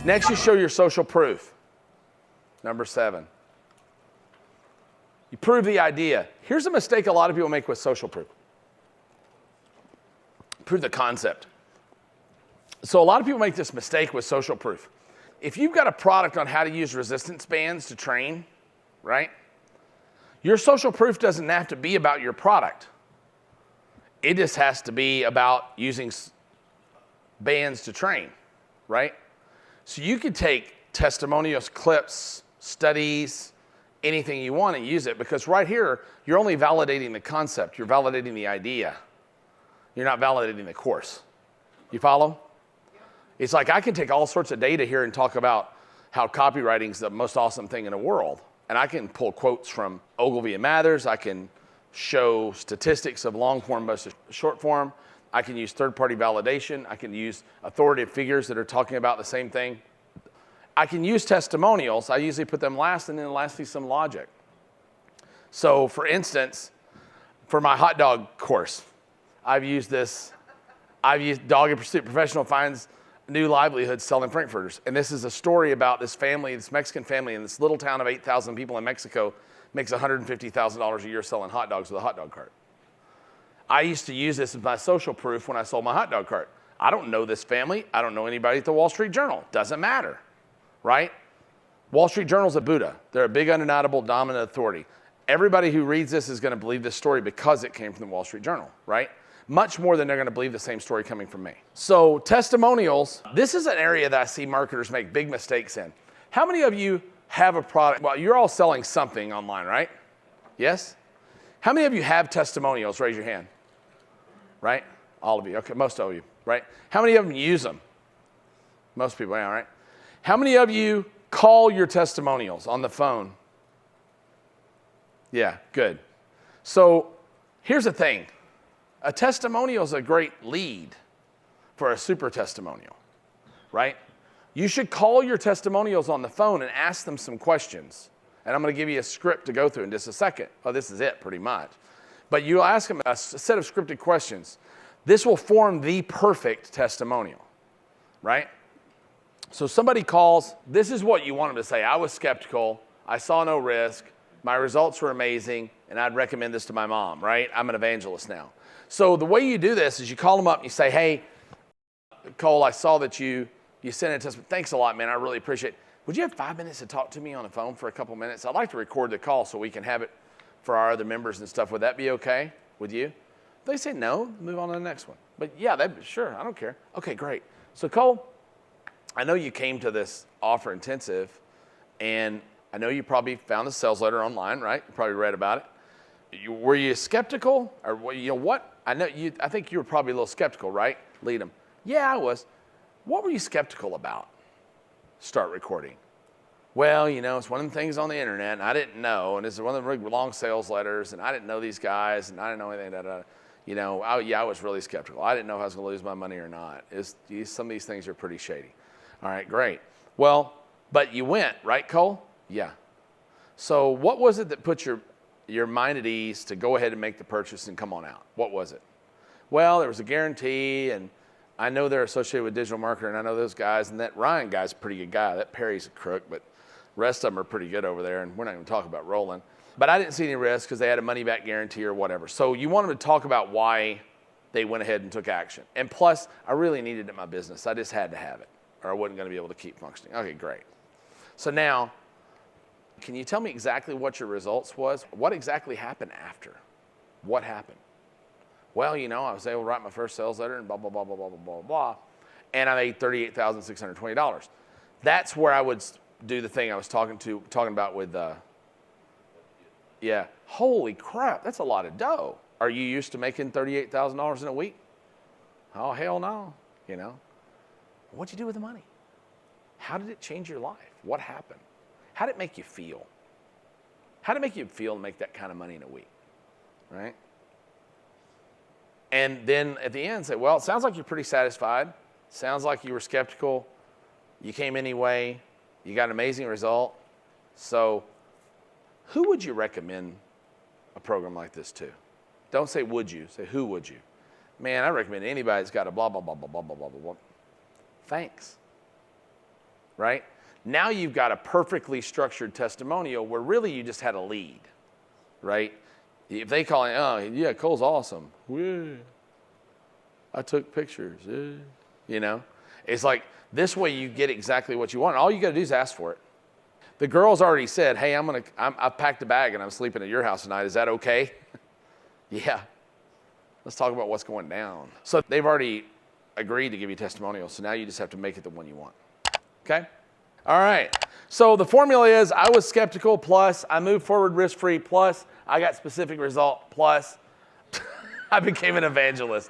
Next, you show your social proof. Number 7. You prove the idea. Here's a mistake a lot of people make with social proof. Prove the concept. So a lot of people make this mistake with social proof. If you've got a product on how to use resistance bands to train, right? Your social proof doesn't have to be about your product. It just has to be about using bands to train, right? So you could take testimonials, clips, studies, anything you want and use it, because right here, you're only validating the concept. You're validating the idea. You're not validating the course. You follow? It's like I can take all sorts of data here and talk about how copywriting is the most awesome thing in the world. And I can pull quotes from Ogilvy and Mathers. I can show statistics of long form versus short form. I can use third-party validation. I can use authoritative figures that are talking about the same thing. I can use testimonials. I usually put them last, and then lastly, some logic. So for instance, for my hot dog course, I've used Dog in Pursuit Professional finds new livelihoods selling frankfurters. And this is a story about this family, this Mexican family in this little town of 8,000 people in Mexico makes $150,000 a year selling hot dogs with a hot dog cart. I used to use this as my social proof when I sold my hot dog cart. I don't know this family. I don't know anybody at the Wall Street Journal. Doesn't matter, right? Wall Street Journal's a Buddha. They're a big, undeniable, dominant authority. Everybody who reads this is going to believe this story because it came from the Wall Street Journal, right? Much more than they're going to believe the same story coming from me. So testimonials, this is an area that I see marketers make big mistakes in. How many of you have a product? Well, you're all selling something online, right? Yes? How many of you have testimonials? Raise your hand. Right? All of you. Okay, most of you, right? How many of them use them? Most people, yeah, right? How many of you call your testimonials on the phone? Yeah, good. So here's the thing. A testimonial is a great lead for a super testimonial, right? You should call your testimonials on the phone and ask them some questions. And I'm going to give you a script to go through in just a second. Oh, this is it pretty much. But you ask them a set of scripted questions. This will form the perfect testimonial, right? So somebody calls, this is what you want them to say. I was skeptical. I saw no risk. My results were amazing, and I'd recommend this to my mom, right? I'm an evangelist now. So the way you do this is you call them up and you say, hey, Cole, I saw that you sent a testimony. Thanks a lot, man. I really appreciate it. Would you have 5 minutes to talk to me on the phone for a couple minutes? I'd like to record the call so we can have it for our other members and stuff. Would that be okay with you? If they say no, move on to the next one. But yeah, sure, I don't care. Okay, great. So Cole, I know you came to this offer intensive, and I know you probably found the sales letter online, right? You probably read about it. Were you skeptical, or you know what? I think you were probably a little skeptical, right? Lead them. Yeah, I was. What were you skeptical about? Start recording. Well, you know, it's one of the things on the internet, and I didn't know, and it's one of the really long sales letters, and I didn't know these guys, and I didn't know anything. You know, I was really skeptical. I didn't know if I was going to lose my money or not. Some of these things are pretty shady. All right, great. Well, but you went, right, Cole? Yeah. So what was it that put your mind at ease to go ahead and make the purchase and come on out? What was it? Well, there was a guarantee, and I know they're associated with digital marketer, and I know those guys, and that Ryan guy's a pretty good guy. That Perry's a crook, but the rest of them are pretty good over there, and we're not going to talk about Roland. But I didn't see any risk because they had a money-back guarantee or whatever. So you want them to talk about why they went ahead and took action. And plus, I really needed it in my business. I just had to have it, or I wasn't going to be able to keep functioning. Okay, great. So now, can you tell me exactly what your results was? What exactly happened after? What happened? Well, you know, I was able to write my first sales letter and blah, blah, blah, blah, blah, blah, blah, blah. And I made $38,620. That's where I would do the thing I was talking about with, yeah, holy crap, that's a lot of dough. Are you used to making $38,000 in a week? Oh, hell no, you know. What'd you do with the money? How did it change your life? What happened? How did it make you feel? How did it make you feel to make that kind of money in a week, right? And then at the end say, well, it sounds like you're pretty satisfied. Sounds like you were skeptical. You came anyway. You got an amazing result. So who would you recommend a program like this to? Don't say would you. Say who would you. Man, I recommend anybody that's got a blah, blah, blah, blah, blah, blah, blah, blah. Thanks. right? Now you've got a perfectly structured testimonial where really you just had a lead, right? If they call it, oh, yeah, Cole's awesome. Yeah. I took pictures. Yeah. You know, it's like this way you get exactly what you want. All you got to do is ask for it. The girl's already said, hey, I've packed a bag and I'm sleeping at your house tonight. Is that okay? Yeah. Let's talk about what's going down. So they've already agreed to give you testimonials. So now you just have to make it the one you want. Okay? All right. So the formula is I was skeptical plus I moved forward risk-free plus I got specific result plus I became an evangelist.